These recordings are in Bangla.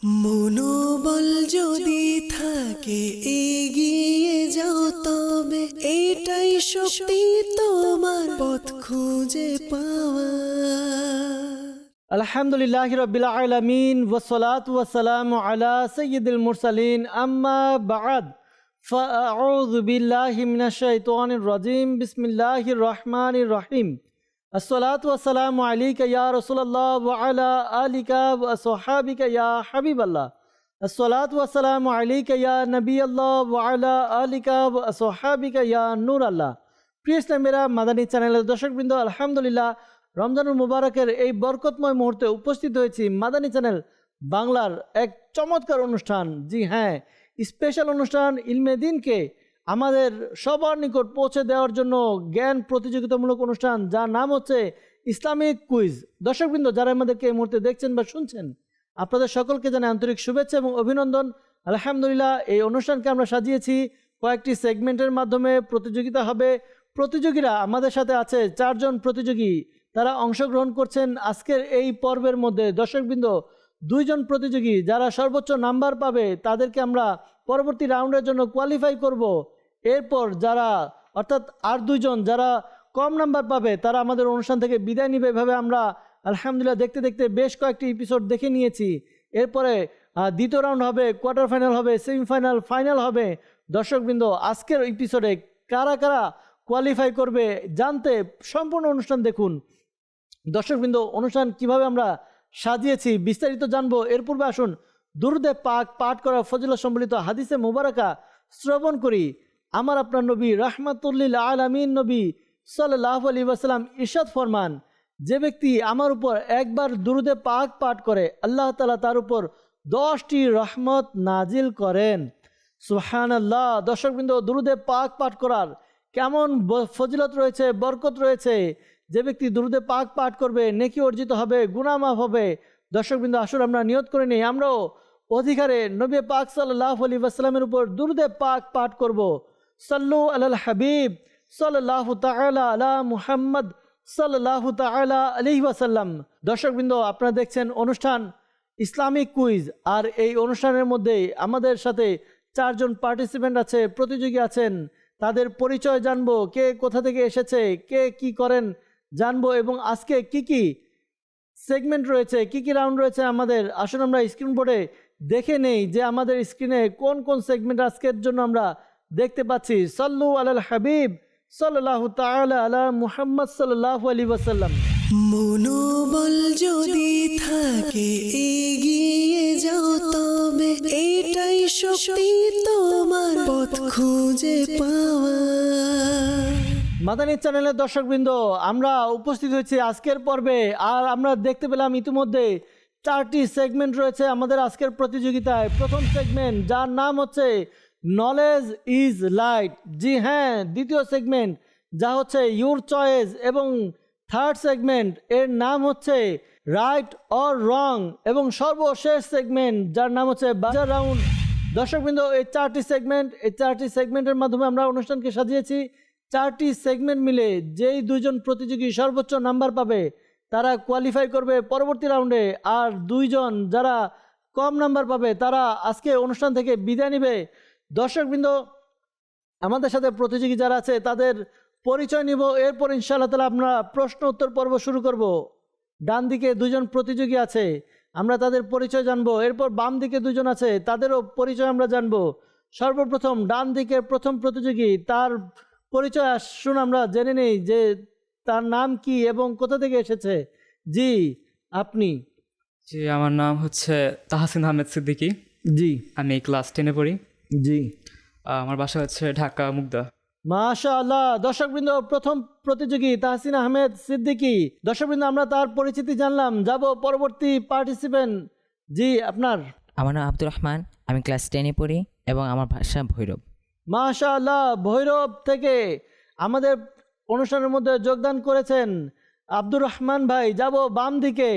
মনোবল যদি থাকে এগিয়ে যাও তবে এটাই শক্তি তোমার পথ খুঁজে পাওয়া। আলহামদুলিল্লাহি রাব্বিল আলামিন ওয়াসসালাতু ওয়াসসালামু আলা সাইয়্যিদিল মুরসালিন আম্মা বা'দ ফাআউযু বিল্লাহি মিনাশ শাইতানির রাজীম বিসমিল্লাহির রহমানির রহিম। আসসালাতু ওয়াসসালামু আলাইকা ইয়া রাসূলুল্লাহ ওয়া আলা আলিকা ওয়া আসহাবিকা ইয়া হাবিবাল্লাহ। আসসালাতু ওয়াসসালামু আলাইকা ইয়া নবিয়াল্লাহ ওয়া আলা আলিকা ওয়া আসহাবিকা ইয়া নূরাল্লাহ। প্রিয় ইসলামেরা, মাদানী চ্যানেলের দর্শকবৃন্দ, আলহামদুলিল্লাহ রমজানুল মুবারকের এই বরকতময় মুহূর্তে উপস্থিত হয়েছি মাদানী চ্যানেল বাংলার এক চমৎকার অনুষ্ঠান। জি হ্যাঁ, স্পেশাল অনুষ্ঠান ইলমে দ্বীনকে আমাদের সবার নিকট পৌঁছে দেওয়ার জন্য জ্ঞান প্রতিযোগিতামূলক অনুষ্ঠান, যার নাম হচ্ছে ইসলামিক কুইজ। দর্শকবৃন্দ, যারা আমাদেরকে এই মুহূর্তে দেখছেন বা শুনছেন, আপনাদের সকলকে জানাই আন্তরিক শুভেচ্ছা এবং অভিনন্দন। আলহামদুলিল্লাহ, এই অনুষ্ঠানকে আমরা সাজিয়েছি কয়েকটি সেগমেন্টের মাধ্যমে। প্রতিযোগিতা হবে, প্রতিযোগীরা আমাদের সাথে আছে 4 জন প্রতিযোগী, তারা অংশগ্রহণ করছেন আজকের এই পর্বের মধ্যে। দর্শকবৃন্দ, 2 জন প্রতিযোগী যারা সর্বোচ্চ নাম্বার পাবে তাদেরকে আমরা পরবর্তী রাউন্ডের জন্য কোয়ালিফাই করব। এরপর যারা অর্থাৎ আর 2 জন যারা কম নাম্বার পাবে তারা আমাদের অনুষ্ঠান থেকে বিদায় নিবে। এভাবে আমরা আলহামদুলিল্লাহ দেখতে দেখতে বেশ কয়েকটি এপিসোড দেখে নিয়েছি। এরপরে দ্বিতীয় রাউন্ড হবে, কোয়ার্টার ফাইনাল হবে, সেমিফাইনাল, ফাইনাল হবে। দর্শকবৃন্দ, আজকের এপিসোডে কারা কারা কোয়ালিফাই করবে জানতে সম্পূর্ণ অনুষ্ঠান দেখুন। দর্শকবৃন্দ, অনুষ্ঠান কিভাবে আমরা সাজিয়েছি বিস্তারিত জানবো। এর পূর্বে আসুন দুরুদে পাক পাঠ করা ফজিলত সম্বলিত হাদিসে মুবারাকা শ্রবণ করি। আমার আপনার নবী রাহমাতুল্লিল আলামিন নবী সাল্লাল্লাহু আলাইহি ওয়াসাল্লাম ইরশাদ ফরমান, যে ব্যক্তি আমার উপর একবার দুরুদে পাক পাঠ করে আল্লাহ তাআলা তার উপর 10টি রহমত নাজিল করেন। সুবহানাল্লাহ। দর্শকবৃন্দ, দুরুদে পাক পাঠ করার কেমন ফজিলত রয়েছে, বরকত রয়েছে। যে ব্যক্তি দুরুদে পাক পাঠ করবে নেকি অর্জিত হবে, গুনাহ মাফ হবে। দর্শকবৃন্দ, আসুন আমরা নিয়ত করে নিই, আমরাও অধিকারে নবী পাক সাল্লাল্লাহু আলাইহি ওয়াসাল্লামের উপর দুরুদে পাক পাঠ করব। সাল্লু আলাল হাবিব সাল্লাল্লাহু তাআলা আলা মুহাম্মদ সাল্লাল্লাহু তাআলা আলাইহি ওয়াসাল্লাম। দর্শকবৃন্দ, আপনারা দেখছেন অনুষ্ঠান ইসলামিক কুইজ, আর এই অনুষ্ঠানের মধ্যে আমাদের সাথে 4 জন পার্টিসিপেন্ট আছে, প্রতিযোগী আছেন। তাদের পরিচয় জানবো, কে কোথা থেকে এসেছে, কে কি করেন জানবো, এবং আজকে কি কি সেগমেন্ট রয়েছে, কি কি রাউন্ড রয়েছে আমাদের। আসুন আমরা স্ক্রিন বোর্ডে দেখে নেই যে আমাদের স্ক্রিনে কোন কোন সেগমেন্ট আজকের জন্য আমরা দেখতে পাচ্ছি। সাল্লু আলাল হাবিব সাল্লাল্লাহু তাআলা আলা মুহাম্মদ সাল্লাল্লাহু আলাইহি ওয়াসাল্লাম। মনোবল যদি থাকে এগিয়ে যাও তবে এটাই শক্তি তোমার পথ খুঁজে পাওয়া। মাদানী চ্যানেলের দর্শকবৃন্দ, আমরা উপস্থিত হয়েছি আজকের পর্বে, আর আমরা দেখতে পেলাম ইতিমধ্যে 4টি সেগমেন্ট রয়েছে আমাদের আজকের প্রতিযোগিতায়। প্রথম সেগমেন্ট, যার নাম হচ্ছে নলেজ ইজ লাইট। জি হ্যাঁ, দ্বিতীয় সেগমেন্ট যা হচ্ছে ইউর চয়েস, এবং থার্ড সেগমেন্ট এর নাম হচ্ছে রাইট অর রং, এবং সর্বশেষ সেগমেন্ট যার নাম হচ্ছে বাজার রাউন্ড। দর্শকবৃন্দ, এই 4টি সেগমেন্টের মাধ্যমে আমরা অনুষ্ঠানকে সাজিয়েছি। 4টি সেগমেন্ট মিলে যেই 2 জন প্রতিযোগী সর্বোচ্চ নাম্বার পাবে তারা কোয়ালিফাই করবে পরবর্তী রাউন্ডে, আর 2 জন যারা কম নাম্বার পাবে তারা আজকে অনুষ্ঠান থেকে বিদায় নেবে। দর্শকবৃন্দ, আমাদের সাথে প্রতিযোগী যারা আছে তাদের পরিচয় নিব, এরপর ইনশাআল্লাহ তাআলা আমরা প্রশ্ন উত্তর পর্ব শুরু করব। ডান দিকে 2 জন প্রতিযোগী আছে, আমরা তাদের পরিচয় জানবো। এরপর বাম দিকে 2 জন আছে, তাদেরও পরিচয় আমরা জানবো। সর্বপ্রথম ডান দিকের প্রথম প্রতিযোগী, তার পরিচয় আসুন আমরা জেনে নেই যে তার নাম কি এবং কোথা থেকে এসেছে। জি, আপনি? জি, আমার নাম হচ্ছে তাহসিন আহমেদ সিদ্দিকী। জি। আমি ক্লাস 10-এ পড়ি। জি। আমার বাসা হচ্ছে ঢাকা মুগদা। মাশাআল্লাহ। দর্শকবৃন্দ, প্রথম প্রতিযোগী তাহসিন আহমেদ সিদ্দিকী। দর্শকবৃন্দ, আমরা তার পরিচিতি জানলাম, যাব পরবর্তী পার্টিসিপেন্ট। জি, আপনার? আমার নাম আব্দুর রহমান, আমি ক্লাস 10-এ পড়ি এবং আমার ভাষা ভৈরব। মাশাআল্লাহ, ভৈরব থেকে আমাদের অনুষ্ঠানের মধ্যে যোগদান করেছেন আব্দুর রহমান ভাই। যাব বাম দিকে,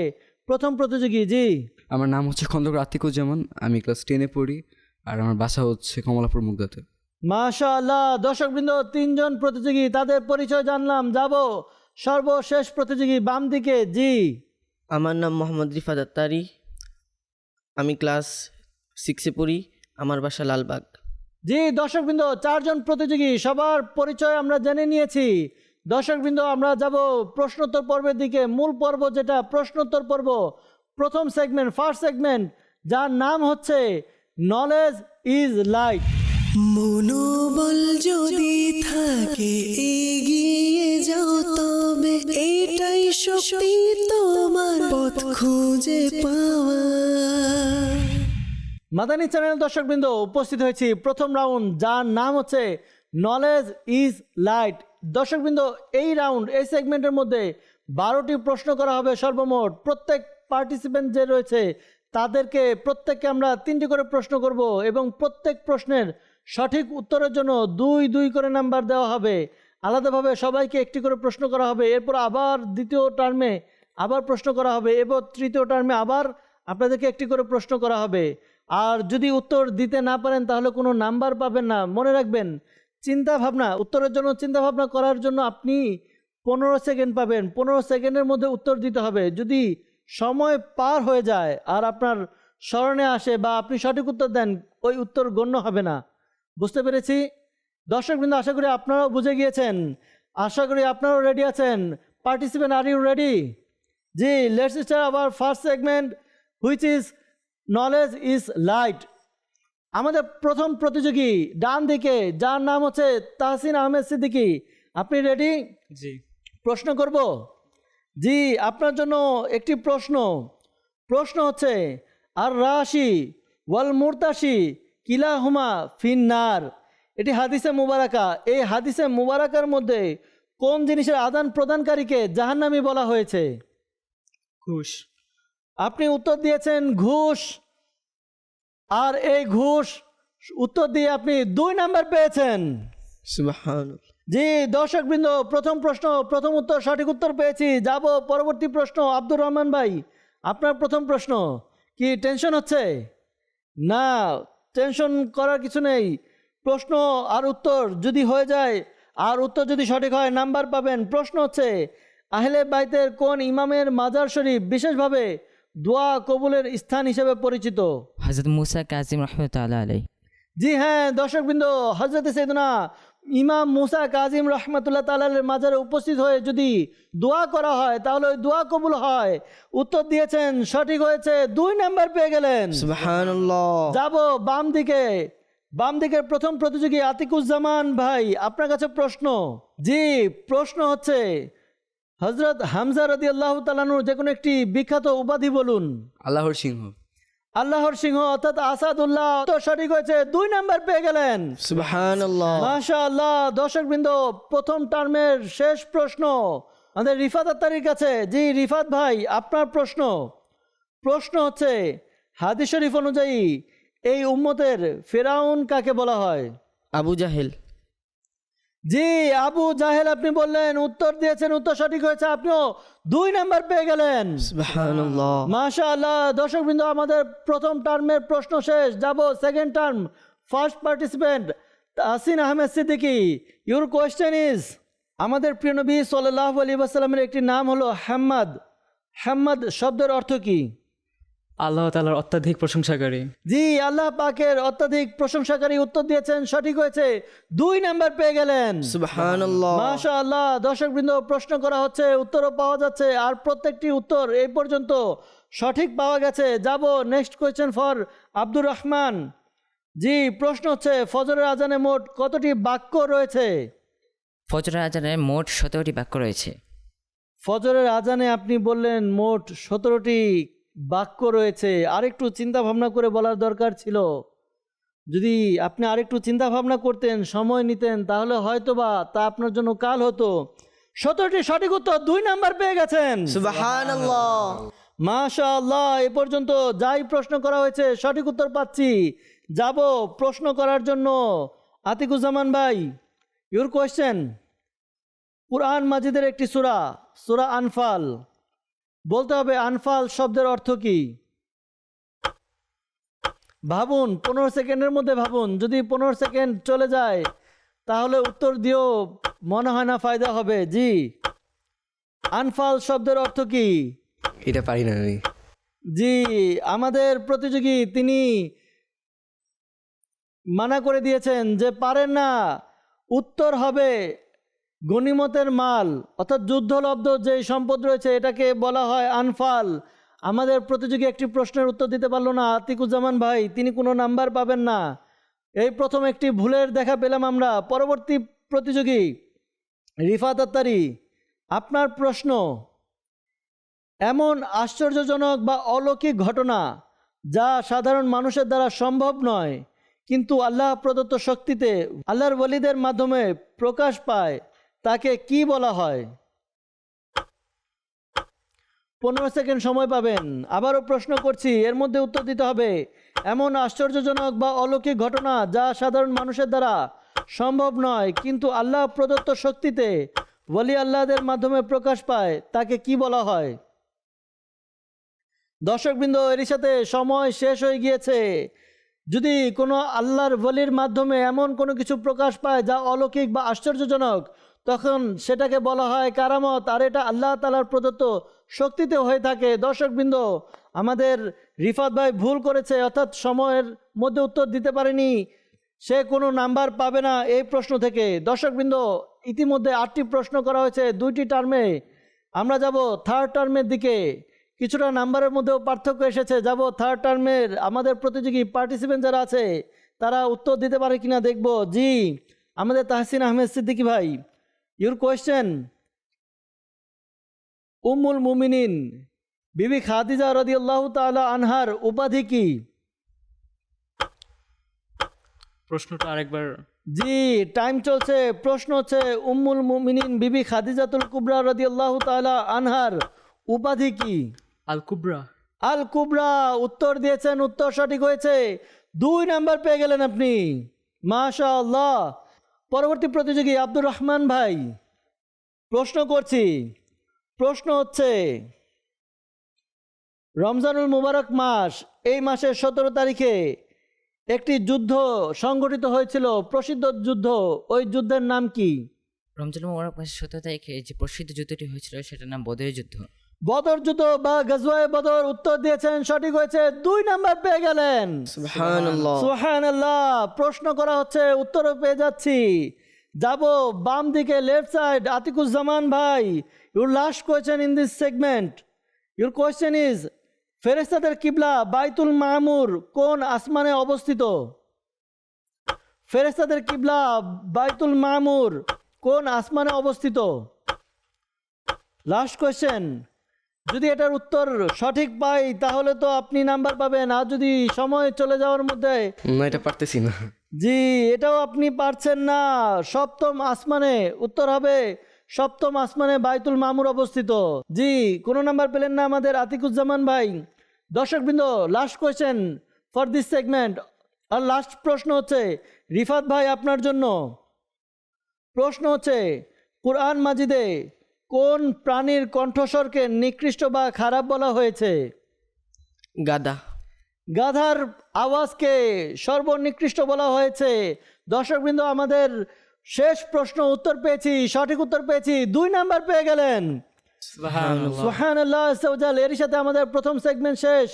প্রথম প্রতিযোগী। জি। আমার নাম হচ্ছে খন্দকার আতিকুজ্জামান, আমি ক্লাস 10-এ পড়ি, আর আমার বাসা হচ্ছে কমলাপুর মুগদাতে। মাশাআল্লাহ। দর্শকবৃন্দ, 3 জন প্রতিযোগী, তাদের পরিচয় জানলাম। যাব সর্বশেষ প্রতিযোগী বাম দিকে। জি। আমার নাম মোহাম্মদ রিফাত আত্তারি, আমি ক্লাস 6-এ পড়ি, আমার বাসা লালবাগ। জি দর্শকবৃন্দ, 4 জন প্রতিযোগী, সবার পরিচয় আমরা জেনে নিয়েছি। দর্শকবৃন্দ, আমরা যাব প্রশ্নোত্তর পর্বের দিকে। মূল পর্ব যেটা প্রশ্নোত্তর পর্ব, প্রথম সেগমেন্ট, ফার্স্ট সেগমেন্ট, যার নাম হচ্ছে নলেজ ইজ লাইট। মনোবল যদি থাকে এগিয়ে যাও তবে এটাই শক্তি তোমার পথ খুঁজে পাওয়া। মাদানী চ্যানেল দর্শকবৃন্দ, উপস্থিত হয়েছি প্রথম রাউন্ড, যার নাম হচ্ছে নলেজ ইজ লাইট। দর্শকবৃন্দ, এই রাউন্ড, এই সেগমেন্টের মধ্যে 12টি প্রশ্ন করা হবে সর্বমোট। প্রত্যেক পার্টিসিপেন্ট যে রয়েছে তাদেরকে প্রত্যেককে আমরা 3টি করে প্রশ্ন করব এবং প্রত্যেক প্রশ্নের সঠিক উত্তরের জন্য 2 করে নাম্বার দেওয়া হবে। আলাদাভাবে সবাইকে একটি করে প্রশ্ন করা হবে। এরপর আবার দ্বিতীয় টার্মে আবার প্রশ্ন করা হবে এবং তৃতীয় টার্মে আবার আপনাদেরকে একটি করে প্রশ্ন করা হবে। আর যদি উত্তর দিতে না পারেন তাহলে কোনো নাম্বার পাবেন না। মনে রাখবেন, উত্তরের জন্য চিন্তা ভাবনা করার জন্য আপনি 15 সেকেন্ড পাবেন। 15 সেকেন্ডের মধ্যে উত্তর দিতে হবে। যদি সময় পার হয়ে যায় আর আপনার স্মরণে আসে বা আপনি সঠিক উত্তর দেন, ওই উত্তর গণ্য হবে না। বুঝতে পেরেছি দর্শকবৃন্দ? আশা করি আপনারাও বুঝে গিয়েছেন। আশা করি আপনারাও রেডি আছেন। Participant, are you ready? জি, let's start our first segment, which is knowledge is light. আমাদের প্রথম প্রতিযোগী ডান দিকে, যার নাম হচ্ছে তাহসিন আহমেদ সিদ্দিকী। আপনি রেডি? জি। প্রশ্ন করব? জি, আপনার জন্য একটি প্রশ্ন হচ্ছে, আর রাশি ওয়াল মুরতাশি কিলাহুমা ফিন্নার। এটি হাদিসে মুবারাকা। এই হাদিসে মুবারাকার মধ্যে কোন জিনিসের আদান প্রদানকারীকে জাহান্নামী বলা হয়েছে? ঘুষ। আপনি উত্তর দিয়েছেন ঘুষ, আর এই ঘুষ উত্তর দিয়ে আপনি 2 নাম্বার পেয়েছেন। সুবহানাল্লাহ। জি দর্শকবৃন্দ, প্রথম উত্তর, সঠিক উত্তর পেয়েছি। যাব পরবর্তী প্রশ্ন। আব্দুর রহমান ভাই, আপনার প্রথম প্রশ্ন। কি টেনশন হচ্ছে? না, টেনশন করার কিছু নেই। প্রশ্ন আর উত্তর যদি হয়ে যায়, আর উত্তর যদি সঠিক হয়, নাম্বার পাবেন। প্রশ্ন হচ্ছে, আহলে বাইতের কোন ইমামের মাজার শরীফ বিশেষভাবে দোয়া কবুলের স্থান হিসেবে পরিচিত? হযরত মুসা কাজিম রহমতুল্লাহ আলাই। জি হ্যাঁ দর্শকবৃন্দ, হযরত সাইয়েদনা ইমাম মুসা কাজিম রহমতুল্লাহ তাআলার মাজারে উপস্থিত হয়ে যদি দোয়া করা হয় তাহলে ওই দোয়া কবুল হয়। উত্তর দিয়েছেন, সঠিক হয়েছে, 2 নাম্বার পেয়ে গেলেন। সুবহানাল্লাহ। যাব বাম দিকের প্রথম প্রতিযোগী আতিকুজ্জামান ভাই, আপনার কাছে প্রশ্ন। জি, প্রশ্ন হচ্ছে, হযরত হামজা রাদিয়াল্লাহু তাআলা আনহু যে কোনো একটি বিখ্যাত উপাধি বলুন। আল্লাহর সিংহ। আল্লাহর সিংহ অর্থাৎ আসাদুল্লাহ। তো সঠিক হয়েছে, 2 নাম্বার পেয়ে গেলেন। সুবহানাল্লাহ। মাশাআল্লাহ। দর্শকবৃন্দ, প্রথম টার্মের শেষ প্রশ্ন আমাদের রিফাত আত্তারির কাছে। জি রিফাত ভাই, আপনার প্রশ্ন হচ্ছে, হাদিস শরীফ অনুযায়ী এই উম্মতের ফেরাউন কাকে বলা হয়? আবু জাহেল। জি, আবু জাহেল আপনি বললেন, উত্তর দিয়েছেন, উত্তর সঠিক হয়েছে, আপনিও 2 নাম্বার পেয়ে গেলেন। সুবহানাল্লাহ। মাশাআল্লাহ। দর্শকবৃন্দ, আমাদের প্রথম টার্মের প্রশ্ন শেষ। যাব second term. First participant Tahsin Ahmed Siddiqui, your question is, আমাদের প্রিয় নবী সাল্লাল্লাহু আলাইহি ওয়াসাল্লামের একটি নাম হলো হাম্মাদ। হাম্মাদ শব্দের অর্থ কি? আল্লাহ তাআলার অত্যাধিক প্রশংসাকারী। জি, আল্লাহ পাকের অত্যাধিক প্রশংসাকারী। উত্তর দিয়েছেন, সঠিক হয়েছে, 2 নাম্বার পেয়ে গেলেন। সুবহানাল্লাহ। মাশাআল্লাহ। দর্শকবৃন্দ, প্রশ্ন করা হচ্ছে, উত্তরও পাওয়া যাচ্ছে, আর প্রত্যেকটি উত্তর এই পর্যন্ত সঠিক পাওয়া গেছে। যাব next question for Abdur Rahman. জি, প্রশ্ন হচ্ছে, ফজরের আজানে মোট কতটি বাক্য রয়েছে? ফজরের আজানে মোট 17টি বাক্য রয়েছে। ফজরের আজানে আপনি বললেন মোট 17টি বাক্য রয়েছে। আরেকটু চিন্তা ভাবনা করে বলার দরকার ছিল। যদি আপনি আরেকটু চিন্তা ভাবনা করতেন, সময় নিতেন, তাহলে হয়তোবা তা আপনার জন্য কাল হতো। 17টি সঠিক উত্তর, 2 নাম্বার পেয়ে গেছেন। সুবহানাল্লাহ। মাশাআল্লাহ। এ পর্যন্ত যাই প্রশ্ন করা হয়েছে সঠিক উত্তর পাচ্ছি। যাব প্রশ্ন করার জন্য আতিকুজ্জামান ভাই, ইউর কোয়েশ্চেন। কুরআন মাজিদের একটি সূরা আনফাল। বলতে হবে আনফাল শব্দের অর্থ কি? ভাবুন, 15 সেকেন্ডের মধ্যে ভাবুন। যদি 15 সেকেন্ড চলে যায় তাহলে উত্তর দিও, মনে হয় না ফায়দা হবে। জি, আনফাল শব্দের অর্থ কি? এটা পারি না আমি। জি, আমাদের প্রতিযোগী তিনি মানা করে দিয়েছেন যে পারেন না। উত্তর হবে গনিমতের মাল, অর্থাৎ যুদ্ধলব্ধ যে সম্পদ রয়েছে এটাকে বলা হয় আনফাল। আমাদের প্রতিযোগী একটি প্রশ্নের উত্তর দিতে পারলো না, আতিকুজ্জামান ভাই, তিনি কোনো নাম্বার পাবেন না। এই প্রথম একটি ভুলের দেখা পেলাম আমরা। পরবর্তী প্রতিযোগী রিফাত আত্তারি, আপনার প্রশ্ন, এমন আশ্চর্যজনক বা অলৌকিক ঘটনা যা সাধারণ মানুষের দ্বারা সম্ভব নয় কিন্তু আল্লাহ প্রদত্ত শক্তিতে আল্লাহর ওয়ালিদের মাধ্যমে প্রকাশ পায়, তাকে কি বলা হয়? 15 সেকেন্ড সময় পাবেন। আবারও প্রশ্ন করছি, এর মধ্যে উত্তর দিতে হবে। এমন আশ্চর্যজনক বা অলৌকিক ঘটনা যা সাধারণ মানুষের দ্বারা সম্ভব নয় কিন্তু আল্লাহ প্রদত্ত শক্তিতে ওয়ালি আল্লাহদের মাধ্যমে প্রকাশ পায়, তাকে কি বলা হয়? দর্শকবৃন্দ, এর সাথে সময় শেষ হয়ে গিয়েছে। যদি কোনো আল্লাহর ওয়ালির মাধ্যমে এমন কোনো কিছু প্রকাশ পায় যা অলৌকিক বা আশ্চর্যজনক, তখন সেটাকে বলা হয় কারামত, আর এটা আল্লাহ তাআলার প্রদত্ত শক্তিতে হয়ে থাকে। দর্শকবৃন্দ, আমাদের রিফাত ভাই ভুল করেছে, অর্থাৎ সময়ের মধ্যে উত্তর দিতে পারেনি, সে কোনো নাম্বার পাবে না এই প্রশ্ন থেকে। দর্শকবৃন্দ, ইতিমধ্যে 8টি প্রশ্ন করা হয়েছে 2টি টার্মে। আমরা যাব থার্ড টার্মের দিকে। কিছুটা নাম্বারের মধ্যেও পার্থক্য এসেছে। যাব থার্ড টার্মের আমাদের প্রতিযোগী পার্টিসিপেন্ট যারা আছে তারা উত্তর দিতে পারে কিনা দেখব। জি, আমাদের তাহসিন আহমেদ সিদ্দিকী ভাই, ইউর কোয়েশ্চেন, উম্মুল মুমিনিন বিবি খাদিজা রাদিয়াল্লাহু তাআলা আনহার উপাধি কি? প্রশ্নটা আরেকবার। জি, টাইম চলছে। প্রশ্ন হচ্ছে উম্মুল মুমিনিন বিবি খাদিজাতুল কুবরা রাদিয়াল্লাহু তাআলা আনহার উপাধি কি? আল কুবরা। আল কুবরা উত্তর দিয়েছেন, উত্তর সঠিক হয়েছে। 2 নাম্বার পেয়ে গেলেন আপনি, মাশাআল্লাহ। পরবর্তী প্রতিযোগী আব্দুর রহমান ভাই, প্রশ্ন করছি। প্রশ্ন হচ্ছে, রমজানুল মুবারক মাস, এই মাসের 17 তারিখে একটি যুদ্ধ সংঘটিত হয়েছিল, প্রসিদ্ধ যুদ্ধ, ওই যুদ্ধের নাম কি? রমজান মুবারক মাসের 17 তারিখে যে প্রসিদ্ধ যুদ্ধটি হয়েছিল সেটার নাম বদরের যুদ্ধ। বদর যুদ্ধ বা গজওয়ায়ে বদর, উত্তর দিয়েছেন, সঠিক হয়েছে। 2 নাম্বার পেয়ে গেলেন। সুবহানাল্লাহ। সুবহানাল্লাহ। প্রশ্ন করা হচ্ছে, উত্তরও পেয়ে যাচ্ছি। যাব বাম দিকে, লেফট সাইড, আতিকুজ্জামান ভাই, your last question in this segment. Your question is, ফেরেশতাদের কিবলা বাইতুল মামুর কোন আসমানে অবস্থিত? ফেরেশতাদের কিবলা বাইতুল মামুর কোন আসমানে অবস্থিত? Last question. যদি এটার উত্তর সঠিক পাই তাহলে তো আপনি নাম্বার পাবেন, আর যদি সময় চলে যাওয়ার মধ্যে, না, এটা পারতেছি না। জি, এটাও আপনি পারছেন না। 7ম আসমানে, উত্তর হবে 7ম আসমানে বাইতুল মামুর অবস্থিত। জি, কোনো নাম্বার পেলেন না আমাদের আতিকুজ্জামান ভাই। দর্শকবৃন্দ, last question for this segment, আর লাস্ট প্রশ্ন হচ্ছে রিফাত ভাই আপনার জন্য। প্রশ্ন হচ্ছে, কুরআন মাজিদে কোন প্রাণীর কণ্ঠস্বরকে নিকৃষ্ট বা খারাপ বলা হয়েছে? গাদা। গাধার আওয়াজকে সর্বনিকৃষ্ট বলা হয়েছে। দর্শকবৃন্দ, আমাদের শেষ প্রশ্ন উত্তর পেয়েছি, সঠিক উত্তর পেয়েছি, 2 নাম্বার পেয়ে গেলেন। সুবহানাল্লাহ আস্তাগফিরুল্লাহ। এর সাথে আমাদের প্রথম সেগমেন্ট শেষ।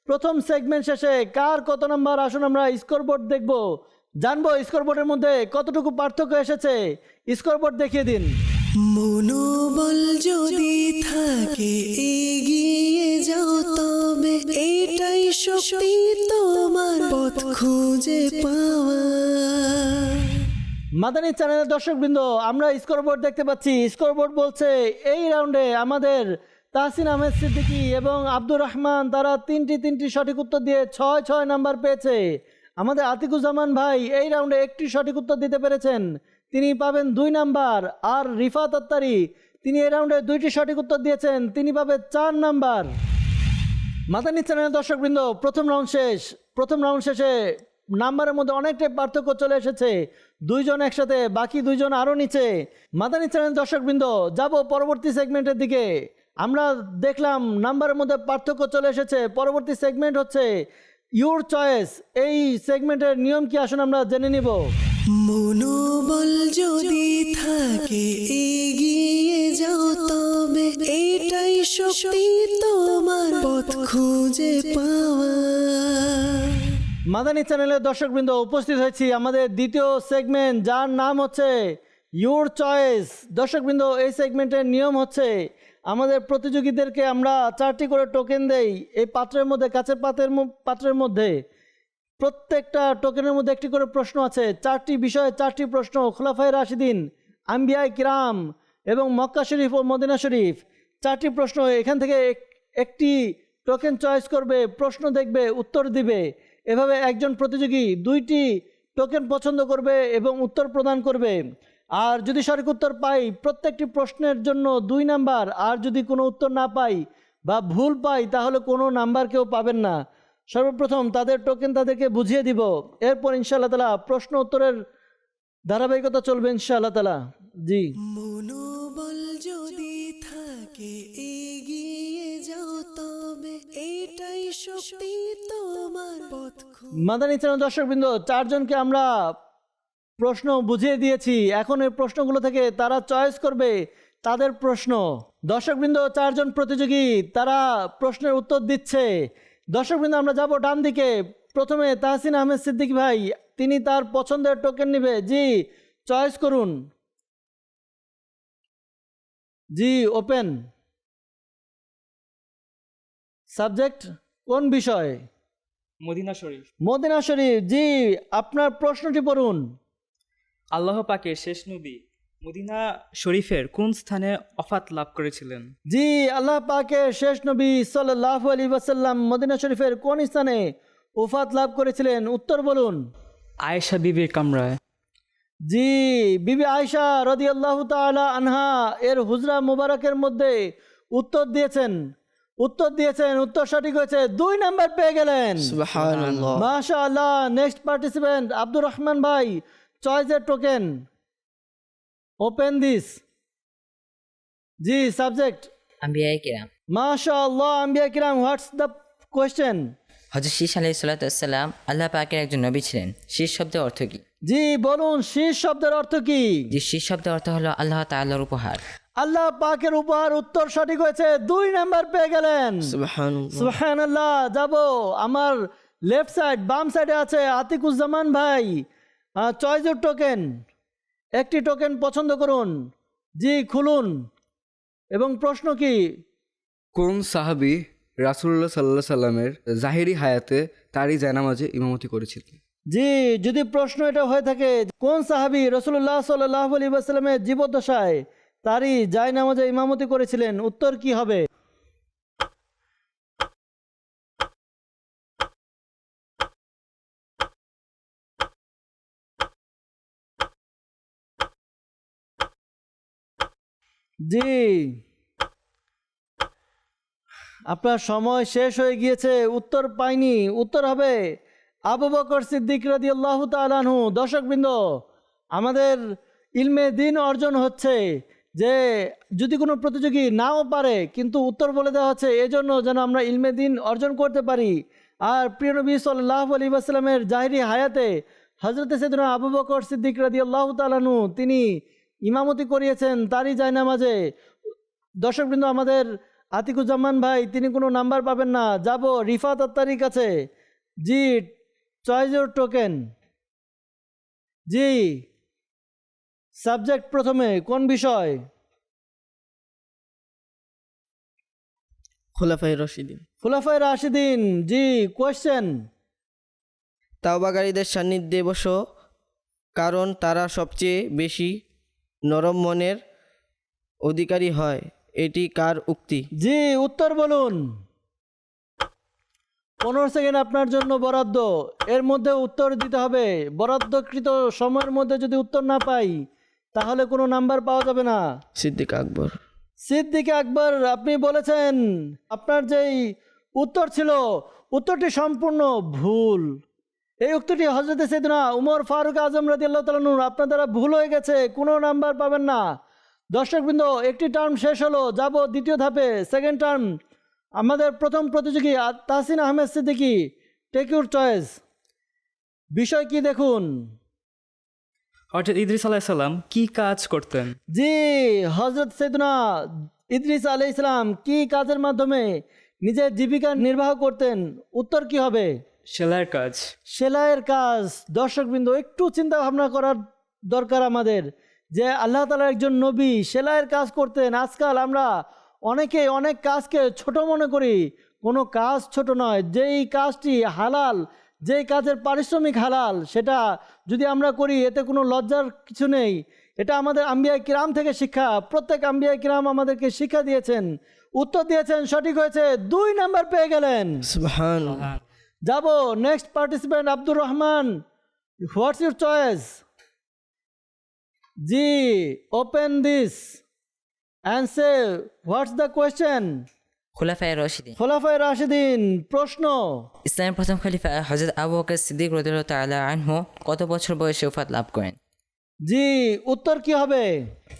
প্রথম সেগমেন্ট শেষে কার কত নাম্বার, আসুন আমরা স্কোরবোর্ড দেখব, জানবো স্কোরবোর্ডের মধ্যে কতটুকু পার্থক্য এসেছে। স্কোরবোর্ড দেখিয়ে দিন। মনোবল যদি থাকে এগিয়ে যাও তবে এটাই শক্তি তোমার পথ খুঁজে পাওয়া। মাদানী চ্যানেলের দর্শকবৃন্দ, আমরা স্কোরবোর্ড দেখতে পাচ্ছি। স্কোরবোর্ড বলছে এই রাউন্ডে আমাদের তাহসিন আহমেদ সিদ্দিকী এবং আব্দুর রহমান তারা 3টি সঠিক উত্তর দিয়ে 6 নাম্বার পেয়েছে। আমাদের আতিকুজ্জামান ভাই এই রাউন্ডে 1টি সঠিক উত্তর দিতে পেরেছেন, তিনি পাবেন 2 নাম্বার। আর রিফাত আত্তারি, তিনি এই রাউন্ডে 2টি সঠিক উত্তর দিয়েছেন, তিনি পাবেন 4 নাম্বার। মাদানী চ্যানেলের দর্শকবৃন্দ, প্রথম রাউন্ড শেষ। প্রথম রাউন্ড শেষে নাম্বারের মধ্যে অনেকটাই পার্থক্য চলে এসেছে, 2 জন একসাথে, বাকি 2 জন আরও নিচে। মাদানী চ্যানেল দর্শকবৃন্দ, যাব পরবর্তী সেগমেন্টের দিকে। আমরা দেখলাম নাম্বারের মধ্যে পার্থক্য চলে এসেছে। পরবর্তী সেগমেন্ট হচ্ছে ইউর চয়েস। এই সেগমেন্টের নিয়ম কি আসুন আমরা জেনে নিব। মনোবল যদি থাকে এগিয়ে যাও তবে এটাই শক্তি তোমার পথ খুঁজে পাওয়া। মাদানী চ্যানেলের দর্শকবৃন্দ, উপস্থিত হয়েছি আমাদের দ্বিতীয় সেগমেন্ট, যার নাম হচ্ছে ইউর চয়েস। দর্শকবৃন্দ, এই সেগমেন্টের নিয়ম হচ্ছে আমাদের প্রতিযোগীদেরকে আমরা 4টি করে টোকেন দেই এই পাত্রের মধ্যে, কাচের পাত্রের মধ্যে। প্রত্যেকটা টোকেনের মধ্যে একটি করে প্রশ্ন আছে। 4টি বিষয়ে 4টি প্রশ্ন, খুলাফায়ে রাশিদিন, আম্বিয়ায়ে কিরাম এবং মক্কা শরীফ ও মদিনা শরীফ। 4টি প্রশ্ন, এখান থেকে একটি টোকেন চয়েস করবে, প্রশ্ন দেখবে, উত্তর দিবে। এভাবে একজন প্রতিযোগী 2টি টোকেন পছন্দ করবে এবং উত্তর প্রদান করবে। আর যদি সঠিক উত্তর পাই প্রত্যেকটি প্রশ্নের জন্য 2 নাম্বার, আর যদি কোনো উত্তর না পাই বা ভুল পাই তাহলে কোনো নাম্বার কেউ পাবেন না। সর্বপ্রথম তাদের টোকেন তাদেরকে বুঝিয়ে দিব, এরপর ইনশাআল্লাহ তাআলা প্রশ্ন উত্তরের ধারাবাহিকতা চলবে ইনশাআল্লাহ তাআলা। জি, মনোবল যদি থাকে এগিয়ে যাও তবে এটাই শক্তি তোমার পথ মাদানী চ্যানেল দর্শকবৃন্দ, 4 জনকে আমরা প্রশ্ন বুঝিয়ে দিয়েছি। এখন এই প্রশ্নগুলো থেকে তারা চয়েস করবে তাদের প্রশ্ন। দর্শকবৃন্দ, 4 জন প্রতিযোগী তারা প্রশ্নের উত্তর দিচ্ছে। দর্শকবৃন্দ, আমরা যাব ডান দিকে। প্রথমে তাহসিন আহমেদ সিদ্দিকী ভাই, তিনি তার পছন্দের টোকেন নেবে। জি, চয়েস করুন। জি, ওপেন। সাবজেক্ট কোন বিষয়? মদিনা শরীফ। মদিনা শরীফ। জি, আপনার প্রশ্নটি পড়ুন। আল্লাহ পাকের শেষ নবী মদিনা শরীফের কোন স্থানে ওফাত লাভ করেছিলেন? জি, আল্লাহ পাকের শেষ নবী সাল্লাল্লাহু আলাইহি ওয়াসাল্লাম মদিনা শরীফের কোন স্থানে ওফাত লাভ করেছিলেন? উত্তর বলুন। আয়েশা বিবির কামরায়। জি, বিবি আয়েশা রাদিয়াল্লাহু তাআলা আনহা এর হুজরা মুবারকের মধ্যে উত্তর দিয়েছেন। উত্তর সঠিক হয়েছে, 2 নাম্বার পেয়ে গেলেন। সুবহানাল্লাহ। মাশাআল্লাহ। নেক্সট পার্টিসিপেন্ট আব্দুর রহমান ভাই, চয়েসের টোকেন, ওপেন দিস। জি, সাবজেক্ট আম্বিয়ায়ে কিরাম। মাশাআল্লাহ, আম্বিয়া কিরাম। What's the question? হযরত শীশ আলাইহিস সালাম আল্লাহ পাকের একজন নবী ছিলেন। শীষ শব্দের অর্থ কি? জি, বলুন, শীষ শব্দের অর্থ কি? যে শীষ শব্দের অর্থ হলো আল্লাহ তাআলার উপহার। আল্লাহ পাকের উপহার। উত্তর সঠিক হয়েছে, 2 নাম্বার পেয়ে গেলেন। সুবহানাল্লাহ। সুবহানাল্লাহ। যাব আমার লেফট সাইড, বাম সাইডে আছে আতিকুজ্জামান ভাই। চয়েসের টোকেন, একটি টোকেন পছন্দ করুন। জি, খুলুন। এবং প্রশ্ন কি? কোন সাহাবী রাসূলুল্লাহ সাল্লাল্লাহু আলাইহি সাল্লামের জাহেরি হায়াতে তারই জায়নামাজে ইমামতি করেছিলেন? জি, যদি প্রশ্ন এটা হয়ে থাকে কোন সাহাবী রাসূলুল্লাহ সাল্লাল্লাহু আলাইহি ওয়াসাল্লামের জীবদ্দশায় তারই জায়নামাজে ইমামতি করেছিলেন, উত্তর কি হবে? জি, আপনার সময় শেষ হয়ে গিয়েছে, উত্তর পাইনি। উত্তর হবে আবু বকর সিদ্দিক রাদিয়াল্লাহু তাআলা আনহু। দর্শকবৃন্দ, আমাদের ইলমে দ্বীন অর্জন হচ্ছে যে যদি কোনো প্রতিযোগী নাও পারে কিন্তু উত্তর বলে দেওয়া হচ্ছে, এজন্য যেন আমরা ইলমে দ্বীন অর্জন করতে পারি। আর প্রিয় নবী সাল্লাল্লাহু আলাইহি ওয়াসাল্লামের জাহেরি হায়াতে হযরত সাইয়েদনা আবু বকর সিদ্দিক রাদিয়াল্লাহু তাআলা আনহু তিনি ইমামতি করিয়েছেন তারই জায়নামাজে। দর্শকবৃন্দ, আমাদের আতিকুজ্জামান ভাই তিনি কোনো নাম্বার পাবেন না। যাব রিফাত আত্তারির কাছে। জি, চয়েস ইউর টোকেন। জি, সাবজেক্ট প্রথমে কোন বিষয়? খুলাফায়ে রাশিদিন। খুলাফায়ে রাশিদিন। জি, কোয়েশ্চেন? তাওবাকারীদের সান্নিধ্যে বসো, কারণ তারা সবচেয়ে বেশি নরম মনের অধিকারী হয়। এটি কার উক্তি? জি, উত্তর বলুন। 15 সেকেন্ড আপনার জন্য বরাদ্দ। এর মধ্যে উত্তর দিতে হবে। বরাদ্দকৃত সময়ের মধ্যে যদি উত্তর না পাই তাহলে কোনো নাম্বার পাওয়া যাবে না। সিদ্দিক আকবর। সিদ্দিক আকবর আপনি বলেছেন। আপনার যেই উত্তর ছিল উত্তরটি সম্পূর্ণ ভুল। এই উক্তিটি হযরত সাইয়েদনা উমর ফারুক আজম রাদিয়াল্লাহু তাআলা আনহু আপনার দ্বারা ভুল হয়ে গেছে, কোনো নাম্বার পাবেন না। দর্শকবৃন্দ, একটি টার্ম শেষ হলো, যাব দ্বিতীয় ধাপে, সেকেন্ড টার্ম। আমাদের প্রথম প্রতিযোগী Tahsin Ahmed Siddiqui, take your choice. বিষয় কি দেখুন। হযরত ইদ্রিস আলাইহিসসালাম কি কাজ করতেন? জি, হজরত সৈয়দনা ইদ্রিস আলাইহিস সালাম কি কাজের মাধ্যমে নিজের জীবিকা নির্বাহ করতেন? উত্তর কি হবে? সেলাইয়ের কাজ। সেলাইয়ের কাজ। দর্শকবৃন্দ, একটু চিন্তা ভাবনা করার দরকার আমাদের যে আল্লাহ তাআলার একজন নবী সেলাইয়ের কাজ করতেন। আজকাল আমরা অনেকে অনেক কাজকে ছোট মনে করি। কোনো কাজ ছোট নয়। যেই কাজটি হালাল, যেই কাজের পারিশ্রমিক হালাল, সেটা যদি আমরা করি এতে কোনো লজ্জার কিছু নেই। এটা আমাদের আম্বিয়া কিরাম থেকে শিক্ষা। প্রত্যেক আম্বিয়া কিরাম আমাদেরকে শিক্ষা দিয়েছেন। উত্তর দিয়েছেন, সঠিক হয়েছে, 2 নাম্বার পেয়ে গেলেন। সুবহানাল্লাহ। যাব next participant Abdur Rahman, what's your choice? জি, open this and say what's the question? খুলাফায়ে রশিদিন। খোলাফায়ে রাশিদিন। প্রশ্ন, ইসলামের প্রথম খলিফা হযরত আবু বকর সিদ্দিক রাদিয়াল্লাহু তাআলা আনহু কত বছর বয়সে ওফাত লাভ করেন? জি, উত্তর কি হবে?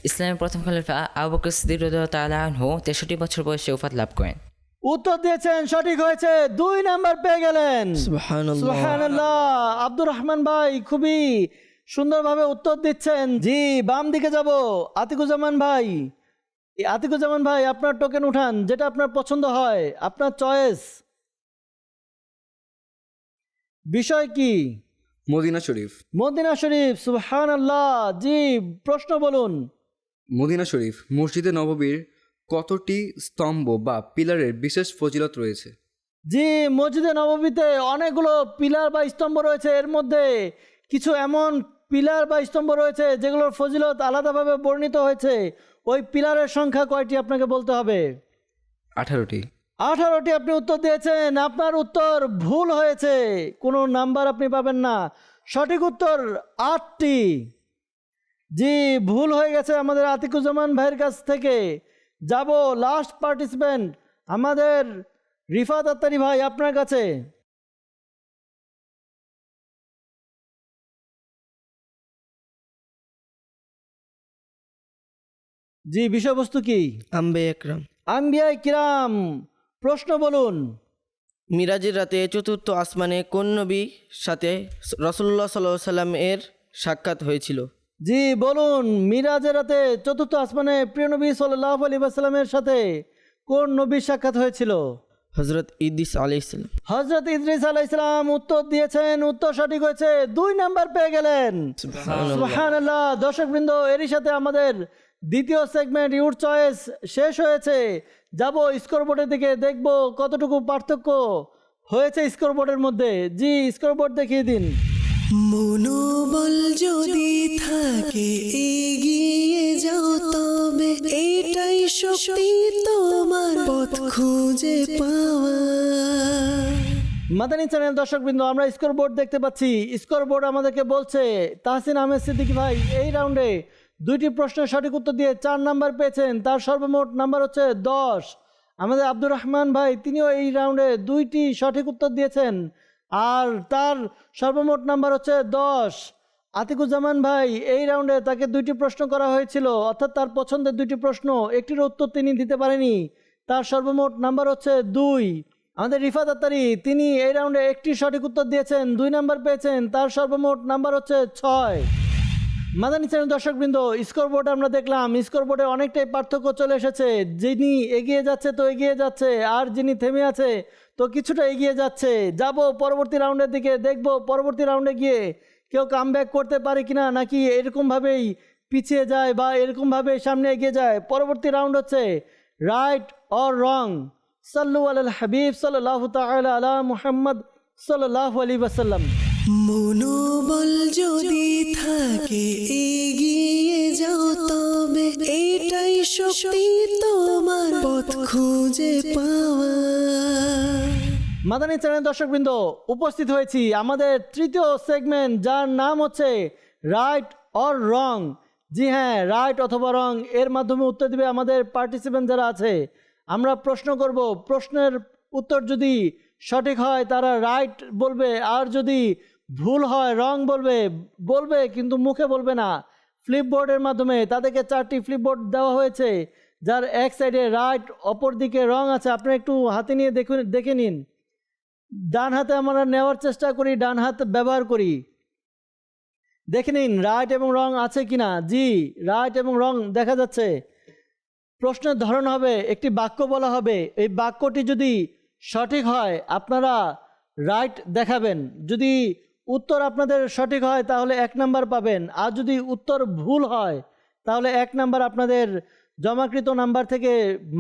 ইসলামের প্রথম খলিফা আবু বকর সিদ্দিক রাদিয়াল্লাহু তাআলা আনহু 63 বছর বয়সে ওফাত লাভ করেন। উত্তর দিয়েছেন, সঠিক হয়েছে, 2 নাম্বার পেয়ে গেলেন। সুবহানাল্লাহ। সুবহানাল্লাহ। আব্দুর রহমান ভাই খুবই সুন্দরভাবে উত্তর দিচ্ছেন। জি, বাম দিকে যাব, আতিকুজ্জামান ভাই। আতিকুজ্জামান ভাই, আপনার টোকেন উঠান, যেটা আপনার পছন্দ হয়, আপনার চয়েস। বিষয় কি? মদিনা শরীফ। মদিনা শরীফ। সুবহানাল্লাহ। জি, প্রশ্ন বলুন। মদিনা শরীফ মসজিদে নববীর কতটি স্তম্ভ বা পিলারের বিশেষ ফজিলত রয়েছে? জি, মসজিদে নববীতে অনেকগুলো পিলার বা স্তম্ভ রয়েছে। এর মধ্যে কিছু এমন পিলার বা স্তম্ভ রয়েছে যেগুলোর ফজিলত আলাদাভাবে বর্ণিত হয়েছে। ওই পিলারের সংখ্যা কয়টি আপনাকে বলতে হবে? 18টি। 18টি আপনি উত্তর দিয়েছেন। আপনার উত্তর ভুল হয়েছে, কোনো নাম্বার আপনি পাবেন না। সঠিক উত্তর 8টি। জি, ভুল হয়ে গেছে আমাদের আতিকুজ্জামান ভাইয়ের কাছ থেকে। যাব লাস্ট পার্টিসিপেন্ট আমাদের রিফাত আত্তারি ভাই, আপনার কাছে। জি, বিষয়বস্তু কি? আম্বে একরাম। আম্বিয়া কিরাম। প্রশ্ন বলুন। মিরাজের রাতে চতুর্থ আসমানে কোন নবীর সাথে রাসূলুল্লাহ সাল্লাল্লাহু আলাইহি ওয়াসাল্লাম এর সাক্ষাৎ হয়েছিল? জি, বলুন। মিরাজের রাতে চতুর্থ আসমানে প্রিয় নবী সাল্লাল্লাহু আলাইহি ওয়াসাল্লামের সাথে কোন নবীর সাক্ষাৎ হয়েছিল? হযরত ইদ্রিস আলাইহিস সালাম। হযরত ইদ্রিস আলাইহিস সালাম উত্তর দিয়েছেন। উত্তর সঠিক হয়েছে, 2 নাম্বার পেয়ে গেলেন। সুবহানাল্লাহ। দর্শকবৃন্দ, এরই সাথে আমাদের দ্বিতীয় সেগমেন্ট ইউর চয়েস শেষ হয়েছে। যাব স্কোরবোর্ডের দিকে, দেখব কতটুকু পার্থক্য হয়েছে স্কোরবোর্ডের মধ্যে। জি, স্কোরবোর্ড দেখিয়ে দিন। মনোবল যদি থাকে এগিয়ে যাও তবে এটাই শক্তি তোমার পথ খুঁজে পাওয়া। মাদানী চ্যানেল দর্শকবৃন্দ, আমরা স্কোরবোর্ড দেখতে পাচ্ছি। স্কোরবোর্ড আমাদেরকে বলছে তাহসিন আহমেদ সিদ্দিকী ভাই এই রাউন্ডে 2টি প্রশ্নের সঠিক উত্তর দিয়ে 4 নাম্বার পেয়েছেন। তার সর্বমোট নাম্বার হচ্ছে 10। আমাদের আব্দুর রহমান ভাই, তিনিও এই রাউন্ডে 2টি সঠিক উত্তর দিয়েছেন, আর তার সর্বমোট নাম্বার হচ্ছে 10। আতিকুজ্জামান ভাই, এই রাউন্ডে তাকে 2টি প্রশ্ন করা হয়েছিল, অর্থাৎ তার পছন্দের 2টি প্রশ্ন, একটির উত্তর তিনি দিতে পারেনি, তার সর্বমোট নাম্বার হচ্ছে 2। আমাদের রিফাত আত্তারি, তিনি এই রাউন্ডে 1টি সঠিক উত্তর দিয়েছেন, 2 নাম্বার পেয়েছেন, তার সর্বমোট নাম্বার হচ্ছে 6। মাদানী চ্যানেল দর্শকবৃন্দ, স্কোরবোর্ড আমরা দেখলাম। স্কোরবোর্ডে অনেকটাই পার্থক্য চলে এসেছে। যিনি এগিয়ে যাচ্ছে তো এগিয়ে যাচ্ছে, আর যিনি থেমে আছে তো কিছুটা এগিয়ে যাচ্ছে। যাব পরবর্তী রাউন্ডের দিকে, দেখব পরবর্তী রাউন্ডে গিয়ে কেউ কামব্যাক করতে পারে কিনা, নাকি এরকমভাবেই পিছিয়ে যায় বা এরকমভাবে সামনে এগিয়ে যায়। পরবর্তী রাউন্ড হচ্ছে রাইট অর রং। সাল্লু আলাল হাবিব সাল্লাল্লাহু তাআলা আলা মুহাম্মদ সাল্লাল্লাহু আলাইহি ওয়াসাল্লাম। মনোবল যদি থাকে এগিয়ে যাও তবে এটাই শক্তি তোমার পথ খুঁজে পাওয়া। মাদানী চ্যানেল দর্শকবৃন্দ, উপস্থিত হয়েছি আমাদের তৃতীয় সেগমেন্ট, যার নাম হচ্ছে রাইট অর রং। জি হ্যাঁ, রাইট অথবা রং এর মাধ্যমে উত্তর দিবে আমাদের পার্টিসিপেন্ট যারা আছে। আমরা প্রশ্ন করব, প্রশ্নের উত্তর যদি সঠিক হয় তারা রাইট বলবে, আর যদি ভুল হয় রং বলবে কিন্তু মুখে বলবে না। ফ্লিপবোর্ডের মাধ্যমে তাদেরকে 4টি ফ্লিপবোর্ড দেওয়া হয়েছে, যার এক সাইডে রাইট, অপর দিকে রং আছে। আপনি একটু হাতে নিয়ে দেখে নিন। ডান হাতে আমরা নেওয়ার চেষ্টা করি, ডান হাত ব্যবহার করি। দেখে নিন রাইট এবং রং আছে কিনা। জি, রাইট এবং রং দেখা যাচ্ছে। প্রশ্নের ধরন হবে, একটি বাক্য বলা হবে, এই বাক্যটি যদি সঠিক হয় আপনারা রাইট দেখাবেন। যদি উত্তর আপনাদের সঠিক হয় তাহলে 1 নাম্বার পাবেন, আর যদি উত্তর ভুল হয় তাহলে 1 নাম্বার আপনাদের জমাকৃত নাম্বার থেকে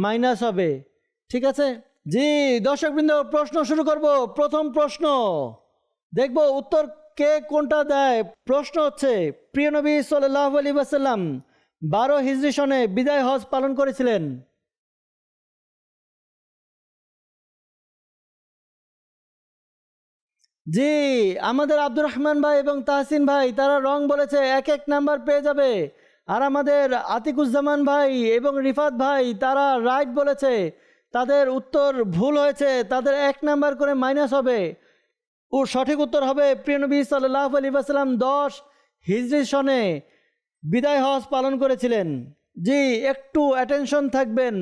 মাইনাস হবে। ঠিক আছে? জি দর্শকবৃন্দ, প্রশ্ন শুরু করব। প্রথম প্রশ্ন দেখব উত্তর কে কোনটা দেয়। প্রশ্ন হচ্ছে, প্রিয় নবী সাল্লাল্লাহু আলাইহি ওয়াসাল্লাম 12 হিজরি সনে বিদায় হজ পালন করেছিলেন। জি, আমাদের আব্দুর রহমান ভাই এবং তাহসিন ভাই তারা রং বলেছে, 1 নাম্বার পেয়ে যাবে। আর আমাদের আতিকুজ্জামান ভাই এবং রিফাত ভাই তারা রাইট বলেছে, তাদের উত্তর ভুল হয়েছে, তাদের 1 নাম্বার করে মাইনাস হবে। ও সঠিক উত্তর হবে প্রিয় নবী সাল্লাল্লাহু আলাইহি ওয়াসাল্লাম 10 হিজরি সনে বিদায় হজ পালন করেছিলেন। জি, একটু অ্যাটেনশন থাকবেন,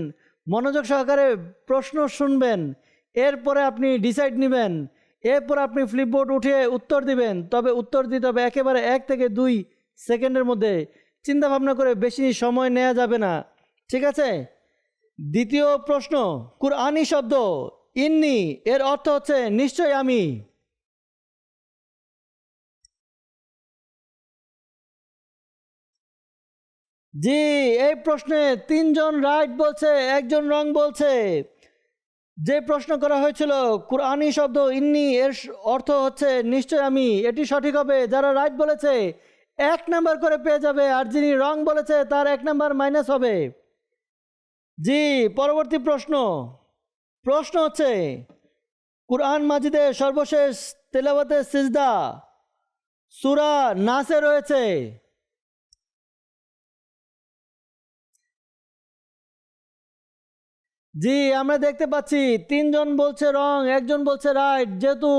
মনোযোগ সহকারে প্রশ্ন শুনবেন, এরপরে আপনি ডিসাইড নেবেন, এরপর আপনি ফ্লিপবোর্ড উঠিয়ে উত্তর দিবেন। তবে উত্তর দিতে হবে একেবারে 1 থেকে 2 সেকেন্ডের মধ্যে, চিন্তা ভাবনা করে বেশি সময় নেওয়া যাবে না। ঠিক আছে? দ্বিতীয় প্রশ্ন, কুরআনি শব্দ ইন্নি এর অর্থ হচ্ছে নিশ্চয় আমি। জি, এই প্রশ্নে 3 জন রাইট বলছে, 1 জন রং বলছে। যে প্রশ্ন করা হয়েছিল কুরআনি শব্দ ইন্নি এর অর্থ হচ্ছে নিশ্চয় আমি, এটি সঠিক হবে। যারা রাইট বলেছে 1 নাম্বার করে পেয়ে যাবে, আর যিনি রং বলেছে তার 1 নাম্বার মাইনাস হবে। জি, পরবর্তী প্রশ্ন হচ্ছে, কুরআন মাজিদের সর্বশেষ তেলাওয়াতের সিজদা সূরা নাসে রয়েছে। জি, আমরা দেখতে পাচ্ছি 3 জন বলছে রং, 1 জন বলছে রাইট। যেহেতু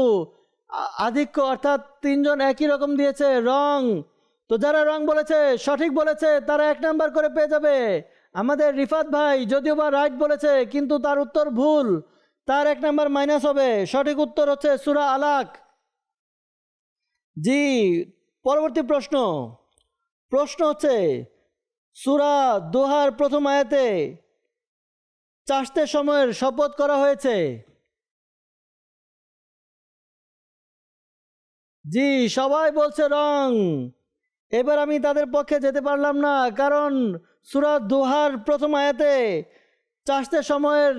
আধিক্য অর্থাৎ 3 জন একই রকম দিয়েছে রং, তো যারা রং বলেছে সঠিক বলেছে তারা 1 নাম্বার করে পেয়ে যাবে। আমাদের রিফাত ভাই যদিও বা রাইট বলেছে কিন্তু তার উত্তর ভুল, তার 1 নাম্বার মাইনাস হবে। সঠিক উত্তর হচ্ছে সূরা আলাক। জি, পরবর্তী প্রশ্ন হচ্ছে, সূরা দোহার প্রথম আয়াতে চাষতের সময়ের শপথ করা হয়েছে। জি, সবাই বলছে রং। এবার আমি তাদের পক্ষে যেতে পারলাম না, কারণ সূরা দোহার প্রথম আয়াতে চাষতের সময়ের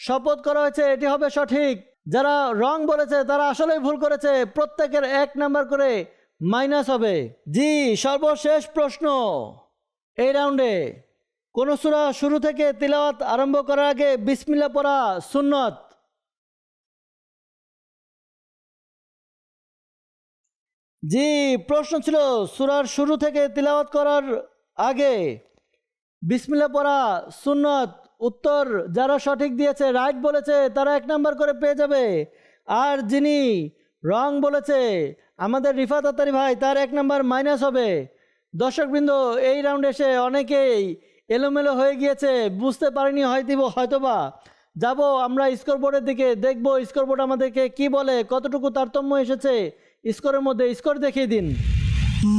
শপথ করা হয়েছে, এটি হবে সঠিক। যারা রং বলেছে তারা আসলেই ভুল করেছে, প্রত্যেকের 1 নাম্বার করে মাইনাস হবে। জি, সর্বশেষ প্রশ্ন এই রাউন্ডে, কোন সূরা শুরু থেকে তিলাওয়াত আরম্ভ করার আগে বিসমিল্লাহ পড়া সুন্নত? জি, প্রশ্ন ছিল সূরার শুরু থেকে তিলাওয়াত করার আগে বিসমিল্লাহ পড়া সুন্নত। উত্তর যারা সঠিক দিয়েছে রাইট বলেছে তারা 1 নাম্বার করে পেয়ে যাবে, আর যিনি রং বলেছে আমাদের রিফাত আত্তারি ভাই তার 1 নাম্বার মাইনাস হবে। দর্শকবৃন্দ, এই রাউন্ডে এসে অনেকেই এলোমেলো হয়ে গিয়েছে, বুঝতে পারিনি হয়তোবা। যাব আমরা স্কোরবোর্ডের দিকে, দেখব স্কোরবোর্ড আমাদেরকে কি বলে, কতটুকু তারতম্য এসেছে স্কোরের মধ্যে। স্কোর দেখিয়ে দিন।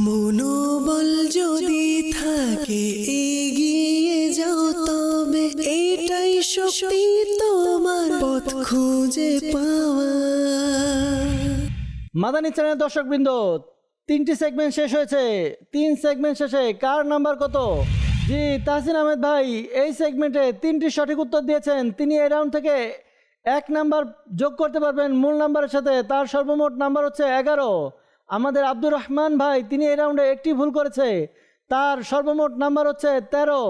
মনোবল যদি থাকে এগিয়ে যাও তবে এটাই শক্তি তোমার পথ খুঁজে পাওয়া। মাদানী চ্যানেল দর্শকবৃন্দ, 3টি সেগমেন্ট শেষ হয়েছে। 3 সেগমেন্ট শেষে কার নাম্বার কত? জি, তাহসিন আহমেদ ভাই এই সেগমেন্টে 3টি সঠিক উত্তর দিয়েছেন। তিনি এই রাউন্ড থেকে 1 নাম্বার যোগ করতে পারবেন মূল নাম্বারের সাথে, তার সর্বমোট নাম্বার হচ্ছে 11। আমাদের আব্দুর রহমান ভাই তিনি এই রাউন্ডে 1টি ভুল করেছে, তার সর্বমোট নাম্বার হচ্ছে 13।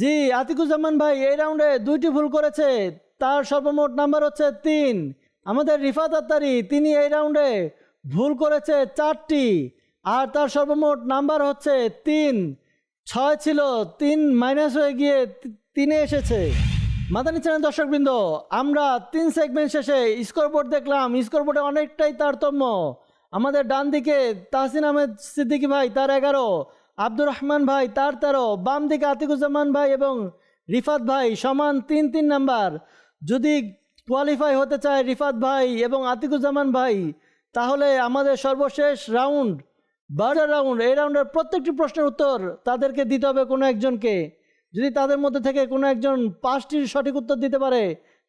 জি, আতিকুজ্জামান ভাই এই রাউন্ডে 2টি ভুল করেছে, তার সর্বমোট নাম্বার হচ্ছে 3। আমাদের রিফাত আত্তারি তিনি এই রাউন্ডে ভুল করেছে 4টি, আর তার সর্বমোট নাম্বার হচ্ছে 3। 6 ছিল, 3 মাইনাস হয়ে গিয়ে 3-এ এসেছে। মাদানী চ্যানেল দর্শকবৃন্দ, আমরা 3 সেগমেন্ট শেষে স্কোরবোর্ড দেখলাম। স্কোরবোর্ডে অনেকটাই তারতম্য। আমাদের ডান দিকে তাহসিন আহমেদ সিদ্দিকী ভাই তার 11, আব্দুর রহমান ভাই তার 13, বাম দিকে আতিকুজ্জামান ভাই এবং রিফাত ভাই সমান 3-3 নাম্বার। যদি কোয়ালিফাই হতে চায় রিফাত ভাই এবং আতিকুজ্জামান ভাই, তাহলে আমাদের সর্বশেষ রাউন্ড বাজার রাউন্ড, এই রাউন্ডের প্রত্যেকটি প্রশ্নের উত্তর তাদেরকে দিতে হবে কোনো একজনকে। যদি তাদের মধ্যে থেকে কোনো একজন 5টির সঠিক উত্তর দিতে পারে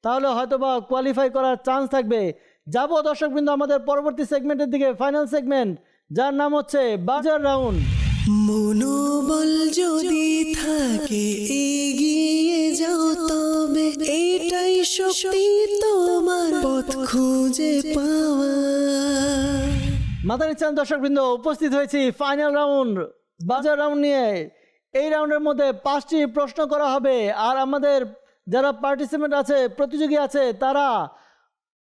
তাহলে হয়তোবা কোয়ালিফাই করার চান্স থাকবে। যাবো দর্শকবৃন্দ আমাদের পরবর্তী সেগমেন্টের দিকে, ফাইনাল সেগমেন্ট, যার নাম হচ্ছে বাজার রাউন্ড। মনোবল যদি থাকে এগিয়ে যাও তবে এটাই শক্তি তোমার পথ খুঁজে পাওয়া। মাদানী চ্যানেল দর্শকবৃন্দ, উপস্থিত হয়েছি ফাইনাল রাউন্ড বাজার রাউন্ড নিয়ে। এই রাউন্ডের মধ্যে 5টি প্রশ্ন করা হবে, আর আমাদের যারা পার্টিসিপেন্ট আছে, প্রতিযোগী আছে, তারা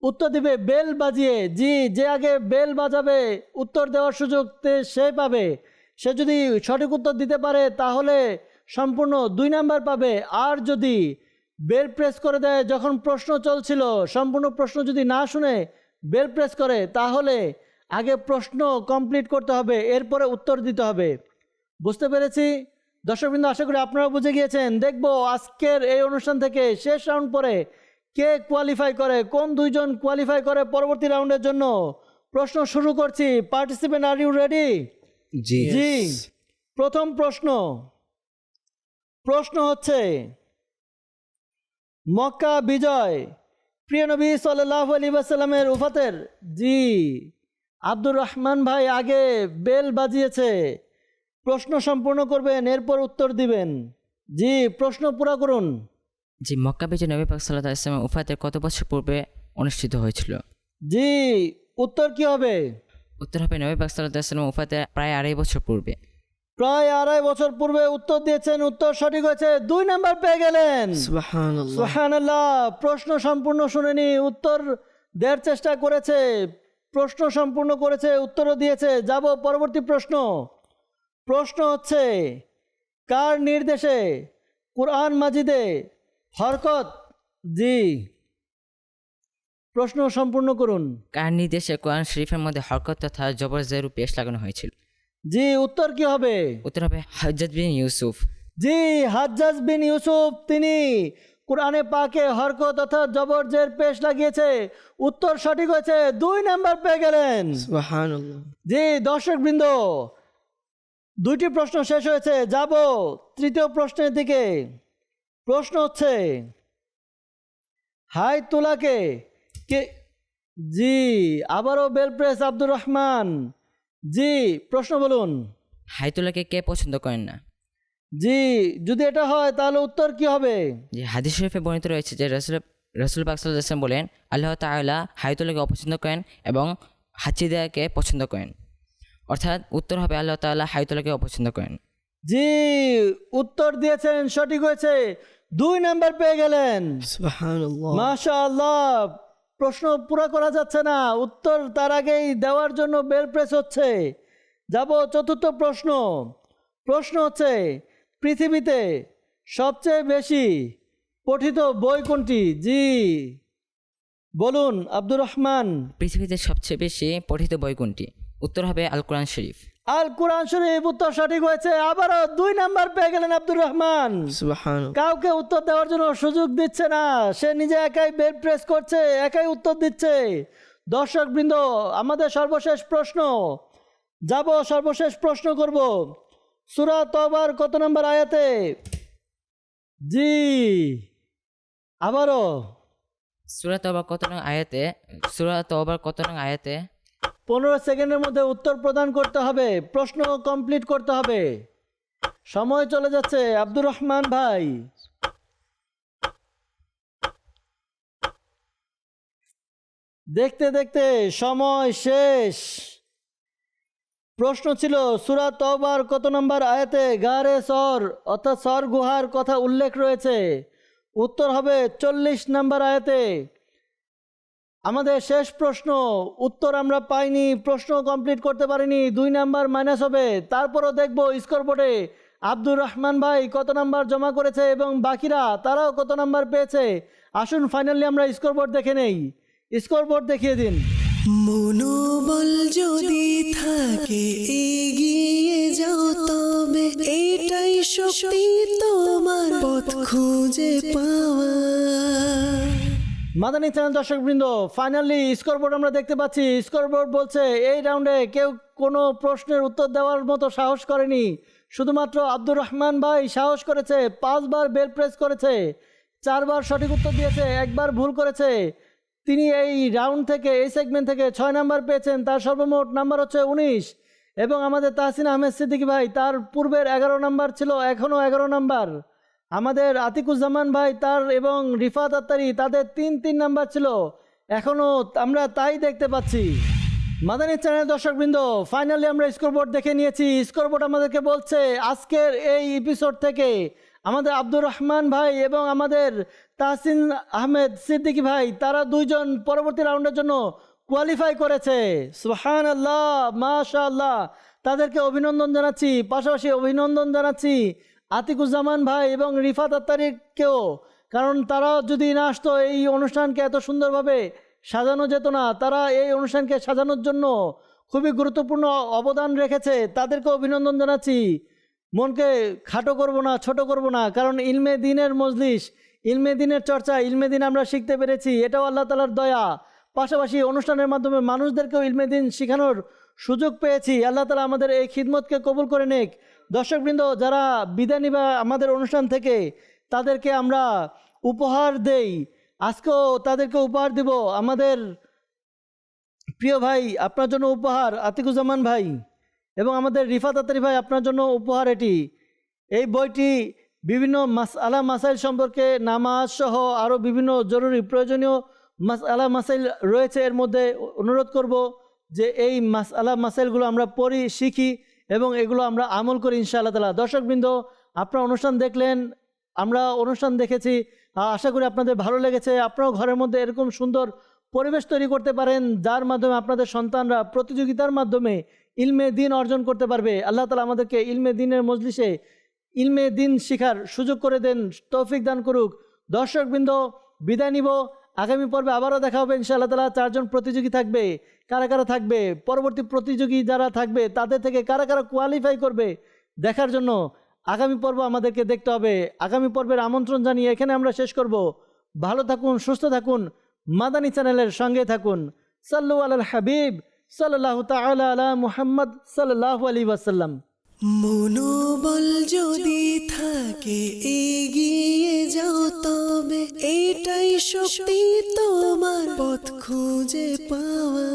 উত্তর দিবে বেল বাজিয়ে। জি, যে আগে বেল বাজাবে উত্তর দেওয়ার সুযোগ সে পাবে। সে যদি সঠিক উত্তর দিতে পারে তাহলে সম্পূর্ণ 2 নাম্বার পাবে। আর যদি বেল প্রেস করে দেয় যখন প্রশ্ন চলছিল, সম্পূর্ণ প্রশ্ন যদি না শুনে বেল প্রেস করে, তাহলে আগে প্রশ্ন কমপ্লিট করতে হবে, এরপরে উত্তর দিতে হবে। বুঝতে পেরেছি দর্শকবৃন্দ, আশা করি আপনারা বুঝে গিয়েছেন। দেখবো আজকের এই অনুষ্ঠান থেকে শেষ রাউন্ড পরে কে কোয়ালিফাই করে, কোন 2 জন কোয়ালিফাই করে পরবর্তী রাউন্ডের জন্য। প্রশ্ন শুরু করছি। Participant, are you ready? জি জি। প্রথম প্রশ্ন হচ্ছে, মক্কা বিজয় প্রিয় নবী সাল্লাল্লাহু আলাইহি ওয়াসাল্লামের উফাতের। জি, আব্দুর রহমান ভাই আগে বেল বাজিয়েছে, প্রশ্ন সম্পূর্ণ করবেন, এরপর উত্তর দিবেন। জি, প্রশ্ন পুরো করুন। জি, মক্কা বিজয় নবী পাক সাল্লাল্লাহু আলাইহি ওয়াসাল্লামের উফাতের কত বছর পূর্বে অনুষ্ঠিত হয়েছিল? জি, উত্তর কি হবে? উত্তর হবে নবী পাক সাল্লাল্লাহু আলাইহি ওয়াসাল্লামের উফাতের প্রায় 2.5 বছর পূর্বে। প্রায় 2.5 বছর পূর্বে উত্তর দিয়েছেন, উত্তর সঠিক হয়েছে, 2 নাম্বার পেয়ে গেলেন। সুবহানাল্লাহ। সুবহানাল্লাহ। প্রশ্ন সম্পূর্ণ শুনেনি, উত্তর দেওয়ার চেষ্টা করেছে, প্রশ্ন সম্পূর্ণ করেছে, উত্তরও দিয়েছে। যাব পরবর্তী প্রশ্ন হচ্ছে, কার নির্দেশে কুরআন মাজিদে হরকত। জি, প্রশ্ন সম্পূর্ণ করুন। কার নির্দেশে কোরআন শরীফের মধ্যে হরকত তথা জবর জের পেশ লাগানো হয়েছিল? জি, উত্তর কি হবে? উত্তর হবে হজ্জাজ বিন ইউসুফ। জি, হাজ্জাজ বিন ইউসুফ, তিনি কোরআনে পাকে হরকত তথা জবর জের পেশ লাগিয়েছে, উত্তর সঠিক হয়েছে, 2 নাম্বার পেয়ে গেলেন। সুবহানাল্লাহ। জি দর্শকবৃন্দ, 2টি প্রশ্ন শেষ হয়েছে। যাব তৃতীয় প্রশ্নের দিকে। প্রশ্ন হচ্ছে, হাই তোলাকে কে। জি, আবারও বেল প্রেস আব্দুর রহমান। জি, প্রশ্ন বলুন। হাইতুল্লাহকে কে পছন্দ করেন না? জি, যদি এটা হয় তাহলে উত্তর কি হবে? যে হাদিস শরীফে বর্ণিত রয়েছে যে রাসূল পাক সাল্লাল্লাহু আলাইহি ওয়াসাল্লাম বলেন, আল্লাহ তাআলা হাইতুল্লাহকে অপছন্দ করেন এবং হাচিদাকে পছন্দ করেন। অর্থাৎ উত্তর হবে আল্লাহ তাআলা হাইতুল্লাহকে অপছন্দ করেন। জি, উত্তর দিয়েছেন, সঠিক হয়েছে, 2 নাম্বার পেয়ে গেলেন। সুবহানাল্লাহ। মাশাআল্লাহ। প্রশ্ন পুরো করা যাচ্ছে না, উত্তর তার আগেই দেওয়ার জন্য বেল প্রেস হচ্ছে। যাব চতুর্থ প্রশ্ন হচ্ছে, পৃথিবীতে সবচেয়ে বেশি পঠিত বই কোনটি? জি, বলুন আব্দুর রহমান। পৃথিবীতে সবচেয়ে বেশি পঠিত বই কোনটি? উত্তর হবে আল কোরআন শরীফ। আল কোরআন শরীফ, উত্তর সঠিক হয়েছে, আবারও 2 নাম্বার পেয়ে গেলেন আব্দুর রহমান। সুবহানাল্লাহ। কাউকে উত্তর দেওয়ার জন্য সুযোগ দিচ্ছে না, সে নিজে একাই বেল প্রেস করছে, একাই উত্তর দিচ্ছে। দর্শকবৃন্দ, আমাদের সর্বশেষ প্রশ্ন। যাব সর্বশেষ প্রশ্ন করব, সূরা তওবার কত নম্বর আয়াতে? জি, আবারও সূরা তওবার কত নং আয়াতে? সূরা তওবার কত নং আয়াতে? 15 সেকেন্ডের মধ্যে উত্তর প্রদান করতে হবে, প্রশ্ন কমপ্লিট করতে হবে। সময় চলে যাচ্ছে আব্দুর রহমান ভাই। দেখতে দেখতে সময় শেষ। প্রশ্ন ছিল, সূরা তওবার কত নম্বর আয়াতে গারে সর অর্থাৎ সর গুহার কথা উল্লেখ রয়েছে? উত্তর হবে 40 নম্বর আয়াতে। আমাদের শেষ প্রশ্ন, উত্তর আমরা পাইনি, প্রশ্ন কমপ্লিট করতে পারিনি, 2 নাম্বার মাইনাস হবে। তারপরও দেখব স্কোরবোর্ডে আব্দুর রহমান ভাই কত নাম্বার জমা করেছে এবং বাকিরা তারাও কত নাম্বার পেয়েছে। আসুন ফাইনালি আমরা স্কোরবোর্ড দেখে নেই। স্কোরবোর্ড দেখিয়ে দিন। মনোবল যদি থাকে এগিয়ে যাও তবে এটাই শক্তি তোমার পথ খুঁজে পাওয়া। মাদানী চ্যানেল দর্শকবৃন্দ, ফাইনালি স্কোরবোর্ড আমরা দেখতে পাচ্ছি। স্কোরবোর্ড বলছে এই রাউন্ডে কেউ কোনো প্রশ্নের উত্তর দেওয়ার মতো সাহস করেনি, শুধুমাত্র আব্দুর রহমান ভাই সাহস করেছে, 5 বার বেল প্রেস করেছে, 4 বার সঠিক উত্তর দিয়েছে, 1 বার ভুল করেছে। তিনি এই রাউন্ড থেকে, এই সেগমেন্ট থেকে 6 নাম্বার পেয়েছেন। তার সর্বমোট নাম্বার হচ্ছে 19। এবং আমাদের তাহসিন আহমেদ সিদ্দিকী ভাই, তার পূর্বের 11 নাম্বার ছিল, এখনও 11 নাম্বার। আমাদের আতিকুজ্জামান ভাই তার এবং রিফাত আত্তারি তাদের 3 নাম্বার ছিল, এখনও আমরা তাই দেখতে পাচ্ছি। মাদানী চ্যানেল দর্শকবৃন্দ, ফাইনালি আমরা স্কোরবোর্ড দেখে নিয়েছি। স্কোরবোর্ড আমাদেরকে বলছে আজকের এই এপিসোড থেকে আমাদের আব্দুর রহমান ভাই এবং আমাদের তাহসিন আহমেদ সিদ্দিকী ভাই, তারা 2 জন পরবর্তী রাউন্ডের জন্য কোয়ালিফাই করেছে। সুবহানাল্লাহ, মাশাআল্লাহ, তাদেরকে অভিনন্দন জানাচ্ছি। পাশাপাশি অভিনন্দন জানাচ্ছি আতিকুজ্জামান ভাই এবং রিফাত আত্তারিকেও, কারণ তারা যদি না আসতো এই অনুষ্ঠানকে এত সুন্দরভাবে সাজানো যেত না। তারা এই অনুষ্ঠানকে সাজানোর জন্য খুবই গুরুত্বপূর্ণ অবদান রেখেছে, তাদেরকে অভিনন্দন জানাচ্ছি। মনকে খাটো করব না, ছোট করব না, কারণ ইলমে দিনের মজলিস, ইলমে দিনের চর্চা, ইলমে দিন আমরা শিখতে পেরেছি, এটাও আল্লাহ তাআলার দয়া। পাশাপাশি অনুষ্ঠানের মাধ্যমে মানুষদেরকেও ইলমে দিন শেখানোর সুযোগ পেয়েছি। আল্লাহ তাআলা আমাদের এই খিদমতকে কবুল করে নেক। দর্শকবৃন্দ, যারা বিদায় নিবে আমাদের অনুষ্ঠান থেকে, তাদেরকে আমরা উপহার দেই। আজকেও তাদেরকে উপহার দিব। আমাদের প্রিয় ভাই, আপনার জন্য উপহার আতিকুজ্জামান ভাই এবং আমাদের রিফাত আত্তারি ভাই, আপনার জন্য উপহার এটি। এই বইটি বিভিন্ন মাসআলা মাসাইল সম্পর্কে, নামাজ সহ আরও বিভিন্ন জরুরি প্রয়োজনীয় মাসআলা মাসাইল রয়েছে এর মধ্যে। অনুরোধ করব যে এই মাসআলা মাসাইলগুলো আমরা পড়ি, শিখি এবং এগুলো আমরা আমল করি ইনশাআল্লাহ তাআলা। দর্শকবৃন্দ, আপনারা অনুষ্ঠান দেখলেন, আমরা অনুষ্ঠান দেখেছি, আশা করি আপনাদের ভালো লেগেছে। আপনারাও ঘরের মধ্যে এরকম সুন্দর পরিবেশ তৈরি করতে পারেন, যার মাধ্যমে আপনাদের সন্তানরা প্রতিযোগিতার মাধ্যমে ইলমে দিন অর্জন করতে পারবে। আল্লাহ তাআলা আমাদেরকে ইলমে দিনের মজলিসে ইলমে দিন শিখার সুযোগ করে দেন, তৌফিক দান করুক। দর্শকবৃন্দ, বিদায় নিব। আগামী পর্বে আবারও দেখা হবে ইনশাআল্লাহ তাআলা। 4 জন প্রতিযোগী থাকবে। কারা কারা থাকবে, পরবর্তী প্রতিযোগী যারা থাকবে তাদের থেকে কারা কারা কোয়ালিফাই করবে দেখার জন্য আগামী পর্ব আমাদেরকে দেখতে হবে। আগামী পর্বের আমন্ত্রণ জানিয়ে এখানে আমরা শেষ করব। ভালো থাকুন, সুস্থ থাকুন, মাদানী চ্যানেলের সঙ্গে থাকুন। সাল্লু আলাল হাবিব সাল্লাল্লাহু তাআলা আলা মুহাম্মদ সাল্লাল্লাহু আলাইহি ওয়াসাল্লাম। মনোবল যদি থাকে এগিয়ে যাও, তবে এটাই শক্তি তোমার পথ খুঁজে পাওয়া।